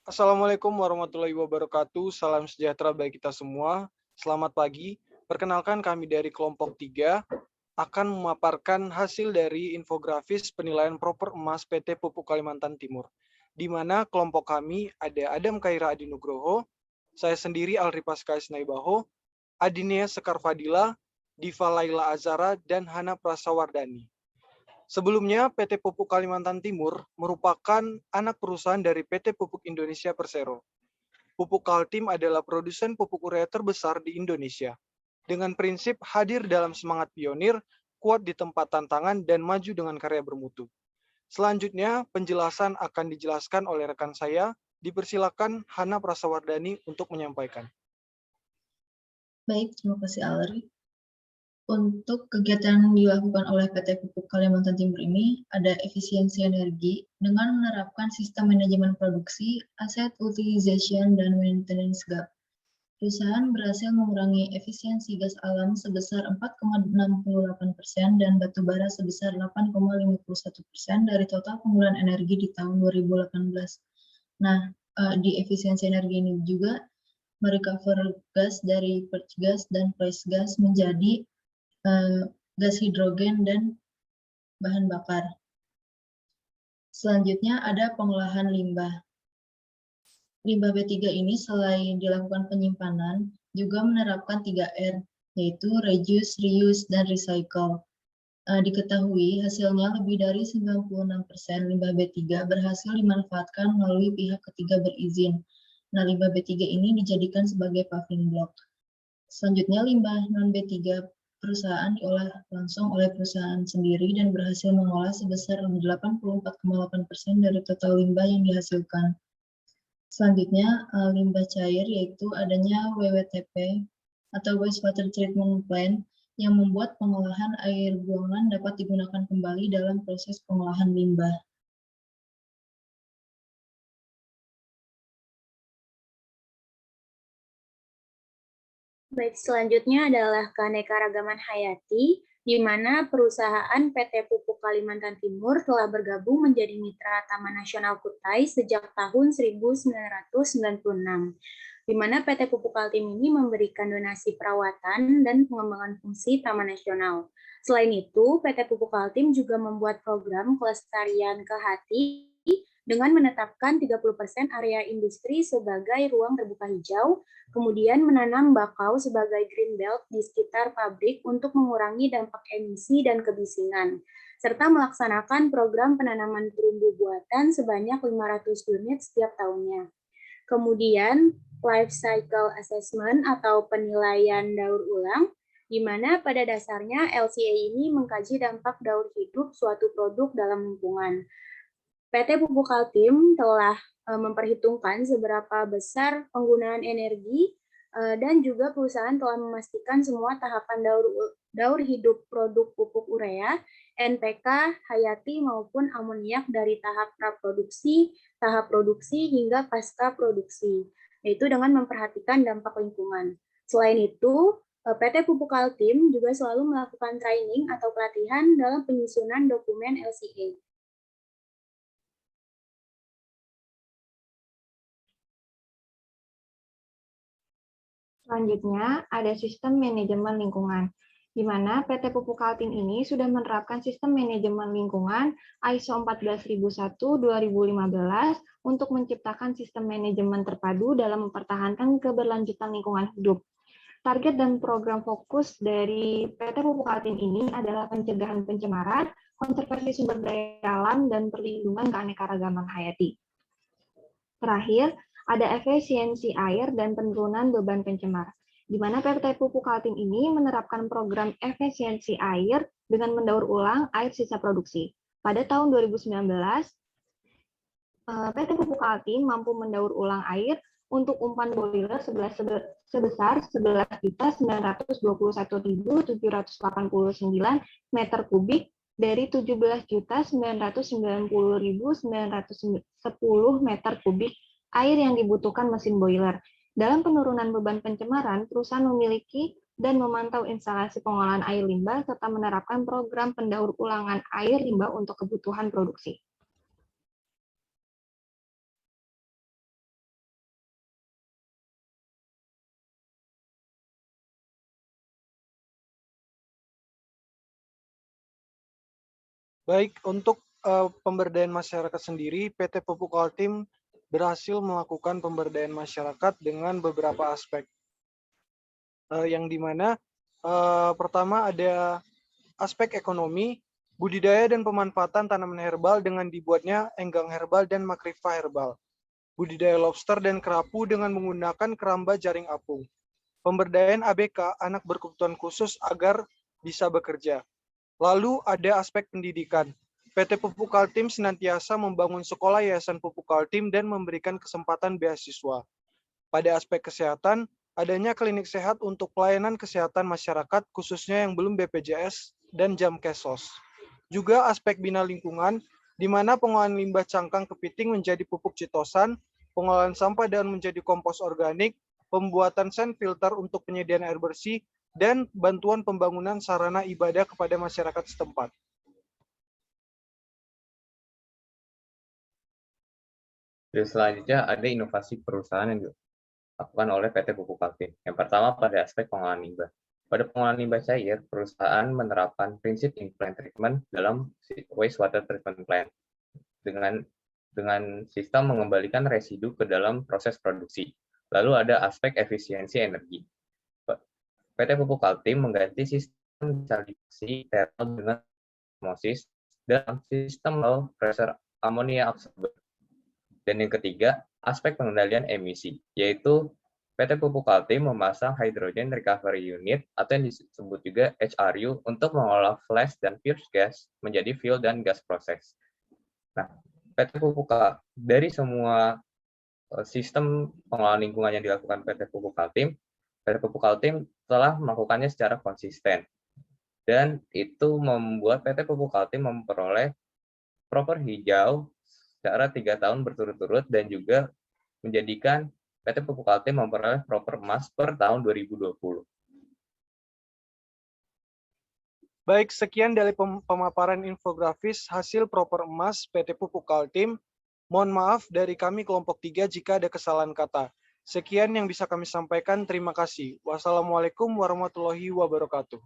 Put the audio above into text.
Assalamualaikum warahmatullahi wabarakatuh. Salam sejahtera bagi kita semua. Selamat pagi. Perkenalkan kami dari kelompok 3 akan memaparkan hasil dari infografis penilaian proper emas PT Pupuk Kalimantan Timur. Di mana kelompok kami ada Adam Kaira Adinugroho, saya sendiri Alripas Kaisnaibaho, Adinia Sekar Fadila, Diva Laila Azara, dan Hana Prasawardani. Sebelumnya, PT Pupuk Kalimantan Timur merupakan anak perusahaan dari PT Pupuk Indonesia Persero. Pupuk Kaltim adalah produsen pupuk urea terbesar di Indonesia. Dengan prinsip hadir dalam semangat pionir, kuat di tempat tantangan, dan maju dengan karya bermutu. Selanjutnya, penjelasan akan dijelaskan oleh rekan saya. Dipersilakan Hana Prasawardani untuk menyampaikan. Baik, terima kasih Alri. Untuk kegiatan yang dilakukan oleh PT Pupuk Kalimantan Timur ini ada efisiensi energi dengan menerapkan sistem manajemen produksi, asset utilization, dan maintenance gap. Perusahaan berhasil mengurangi efisiensi gas alam sebesar 4,68% dan batu bara sebesar 8,51% dari total penggunaan energi di tahun 2018. Nah, di efisiensi energi ini juga merecover gas dari purge gas dan place gas menjadi gas hidrogen dan bahan bakar. Selanjutnya ada pengolahan limbah. Limbah B3 ini selain dilakukan penyimpanan, juga menerapkan 3R, yaitu reduce, reuse, dan recycle. Diketahui hasilnya lebih dari 96% limbah B3 berhasil dimanfaatkan melalui pihak ketiga berizin. Nah, limbah B3 ini dijadikan sebagai paving block. Selanjutnya, limbah non-B3 perusahaan diolah langsung oleh perusahaan sendiri dan berhasil mengolah sebesar 84,8% dari total limbah yang dihasilkan. Selanjutnya, limbah cair yaitu adanya WWTP atau Wastewater Treatment Plant yang membuat pengolahan air buangan dapat digunakan kembali dalam proses pengolahan limbah. Baik, selanjutnya adalah keanekaragaman hayati, di mana perusahaan PT Pupuk Kalimantan Timur telah bergabung menjadi mitra Taman Nasional Kutai sejak tahun 1996, di mana PT Pupuk Kaltim ini memberikan donasi perawatan dan pengembangan fungsi Taman Nasional. Selain itu, PT Pupuk Kaltim juga membuat program kelestarian kehati dengan menetapkan 30% area industri sebagai ruang terbuka hijau, kemudian menanam bakau sebagai green belt di sekitar pabrik untuk mengurangi dampak emisi dan kebisingan, serta melaksanakan program penanaman terumbu buatan sebanyak 500 unit setiap tahunnya. Kemudian, life cycle assessment atau penilaian daur ulang, di mana pada dasarnya LCA ini mengkaji dampak daur hidup suatu produk dalam lingkungan. PT Pupuk Kaltim telah memperhitungkan seberapa besar penggunaan energi dan juga perusahaan telah memastikan semua tahapan daur hidup produk pupuk urea, NPK, hayati maupun amoniak dari tahap praproduksi, tahap produksi hingga pasca produksi, yaitu dengan memperhatikan dampak lingkungan. Selain itu, PT Pupuk Kaltim juga selalu melakukan training atau pelatihan dalam penyusunan dokumen LCA. Selanjutnya, ada sistem manajemen lingkungan, di mana PT Pupuk Kaltim ini sudah menerapkan sistem manajemen lingkungan ISO 14001-2015 untuk menciptakan sistem manajemen terpadu dalam mempertahankan keberlanjutan lingkungan hidup. Target dan program fokus dari PT Pupuk Kaltim ini adalah pencegahan pencemaran, konservasi sumber daya alam, dan perlindungan keanekaragaman hayati. Terakhir, ada efisiensi air dan penurunan beban pencemar, di mana PT Pupuk Kaltim ini menerapkan program efisiensi air dengan mendaur ulang air sisa produksi. Pada tahun 2019, PT Pupuk Kaltim mampu mendaur ulang air untuk umpan boiler sebesar 11.921.789 meter kubik dari 17.990.910 meter kubik air yang dibutuhkan mesin boiler. Dalam penurunan beban pencemaran, perusahaan memiliki dan memantau instalasi pengolahan air limbah serta menerapkan program pendaur ulangan air limbah untuk kebutuhan produksi. Baik, untuk pemberdayaan masyarakat sendiri, PT Pupuk Kaltim berhasil melakukan pemberdayaan masyarakat dengan beberapa aspek. Yang dimana pertama ada aspek ekonomi, budidaya dan pemanfaatan tanaman herbal dengan dibuatnya enggang herbal dan makrifah herbal. Budidaya lobster dan kerapu dengan menggunakan keramba jaring apung. Pemberdayaan ABK, anak berkebutuhan khusus agar bisa bekerja. Lalu ada aspek pendidikan. PT Pupuk Kaltim senantiasa membangun sekolah yayasan Pupuk Kaltim dan memberikan kesempatan beasiswa. Pada aspek kesehatan, adanya klinik sehat untuk pelayanan kesehatan masyarakat khususnya yang belum BPJS dan Jamkesos. Juga aspek bina lingkungan, di mana pengolahan limbah cangkang kepiting menjadi pupuk citosan, pengolahan sampah daun menjadi kompos organik, pembuatan sand filter untuk penyediaan air bersih, dan bantuan pembangunan sarana ibadah kepada masyarakat setempat. Dan selanjutnya ada inovasi perusahaan yang dilakukan oleh PT Pupuk Kaltim. Yang pertama pada aspek pengolahan limbah. Pada pengolahan limbah cair, perusahaan menerapkan prinsip in-plant treatment dalam wastewater treatment plant dengan sistem mengembalikan residu ke dalam proses produksi. Lalu ada aspek efisiensi energi. PT Pupuk Kaltim mengganti sistem desalinasi thermal dengan osmosis dan sistem low pressure ammonia absorber. Dan yang ketiga, aspek pengendalian emisi, yaitu PT Pupuk Kaltim memasang Hydrogen Recovery Unit atau yang disebut juga HRU untuk mengolah flash dan fused gas menjadi fuel dan gas proses. Nah, PT Pupuk dari semua sistem pengolahan lingkungan yang dilakukan PT Pupuk Kaltim telah melakukannya secara konsisten. Dan itu membuat PT Pupuk Kaltim memperoleh proper hijau secara 3 tahun berturut-turut dan juga menjadikan PT Pupuk Kaltim memperoleh proper emas per tahun 2020. Baik, sekian dari pemaparan infografis hasil proper emas PT Pupuk Kaltim. Mohon maaf dari kami kelompok 3 jika ada kesalahan kata. Sekian yang bisa kami sampaikan. Terima kasih. Wassalamualaikum warahmatullahi wabarakatuh.